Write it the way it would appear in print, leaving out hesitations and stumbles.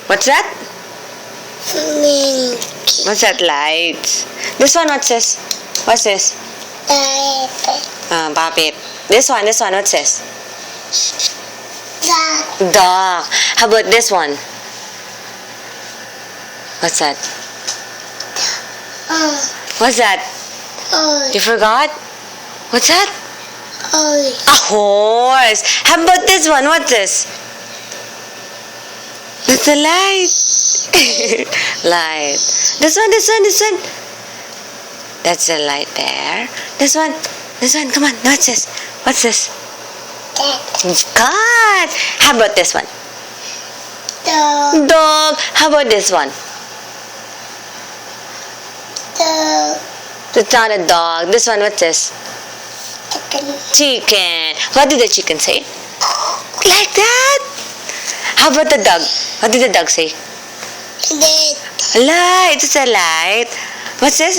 What's that? Milky. What's that? Lights. This one, what's this? What's this? Puppet. This one, what's this? Dog. How about this one? What's that? What's that? You forgot? What's that? A horse. How about this one? What's this? That's a light. Light. This one. That's a light there. This one. Come on. What's this? What's this? God. How about this one? Dog. How about this one? It's not a dog. This one, what's this? Chicken. What did the chicken say? Like that? How about the dog? What did the dog say? Light. It's a light. What's this?